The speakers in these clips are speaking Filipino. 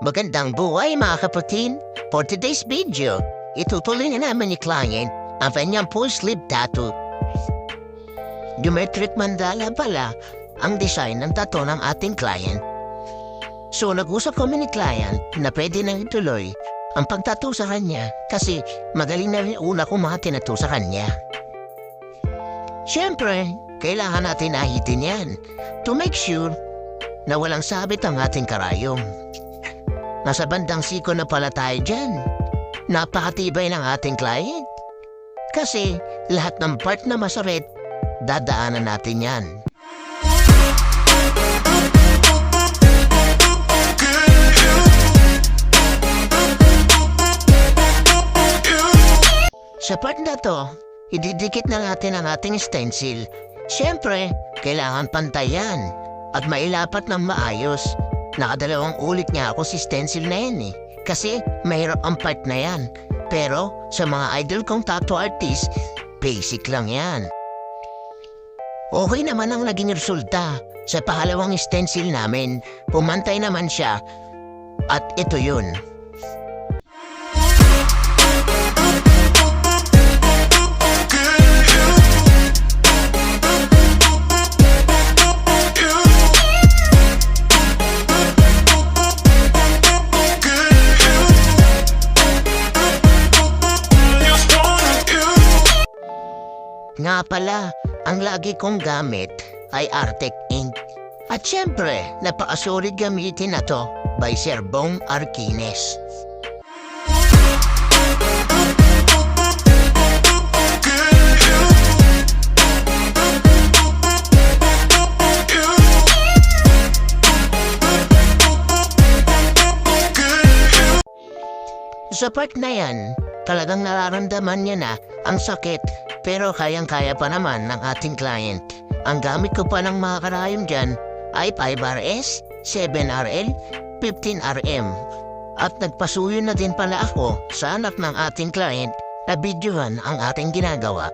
Magandang buhay mga kaputin. For today's video, itutuloy na namin ni client ang kanyang full sleeve tattoo. Geometric mandala pala ang design ng tattoo ng ating client. So nag-usap kami ni client na pwede nang ituloy ang pagtattoo sa kanya kasi magaling na rin una kong mga tinattoo sa kanya. Siyempre, kailangan natin ahitin yan to make sure na walang sabit ang ating karayom. Nasa bandang siko na pala tayo dyan. Napakatibay ng ating client. Kasi lahat ng part na masakit, dadaanan natin yan. Sa part na to, ididikit na natin ang ating stencil. Siyempre, kailangan pantay yan at mailapat ng maayos. Nakadalawang ulit nga ako si stencil na yan kasi mahirap ang part na yan. Pero sa mga idol kong tattoo artist, basic lang yan. Okay naman ang naging resulta. Sa pangalawang stencil namin, pumantay naman siya. At ito yun. Nga pala, ang lagi kong gamit ay Artec ink. At syempre, napakasulit gamitin na to by Sir Bong Arquines. Sa part na yan, talagang nararamdaman niya na ang sakit. Pero kayang-kaya pa naman ng ating client. Ang gamit ko pa ng mga karayom dyan ay 5RS, 7RL, 15RM. At nagpasuyo na din pala ako sa anak ng ating client na videohan ang ating ginagawa.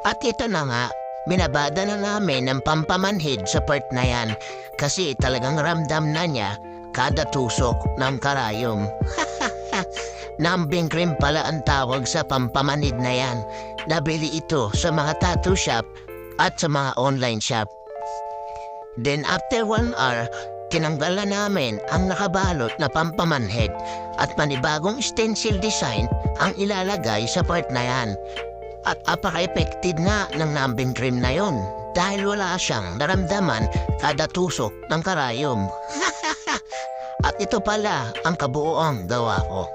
At ito na nga, binabada na namin ng pampamanhid sa part na yan kasi talagang ramdam na niya kada tusok ng karayom. Numbing cream pala ang tawag sa pampamanhid na yan. Nabili ito sa mga tattoo shop at sa mga online shop. Then after 1 hour, tinanggal na namin ang nakabalot na pampamanhid at panibagong stencil design ang ilalagay sa part na yan. At apaka-effective nga ng numbing cream na yon dahil wala siyang naramdaman kada tusok ng karayom. At ito pala ang kabuoang gawa ko.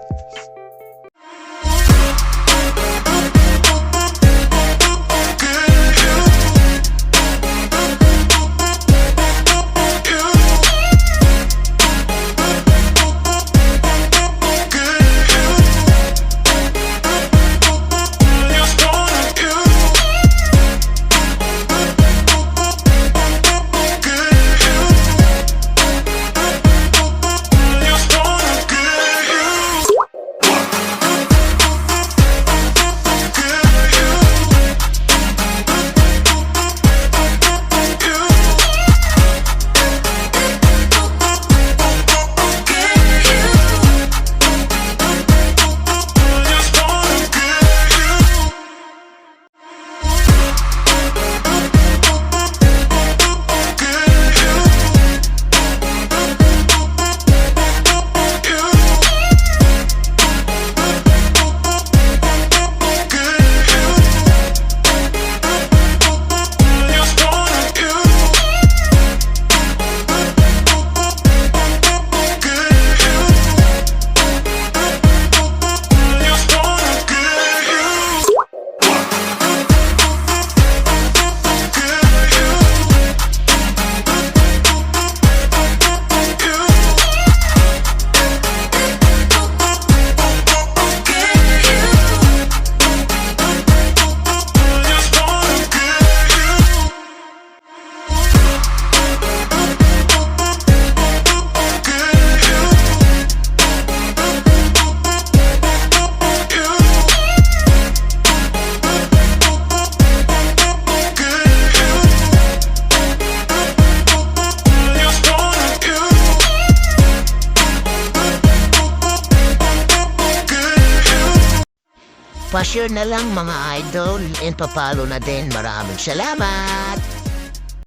Pa-share na lang mga idol and papalo na din. Maraming salamat!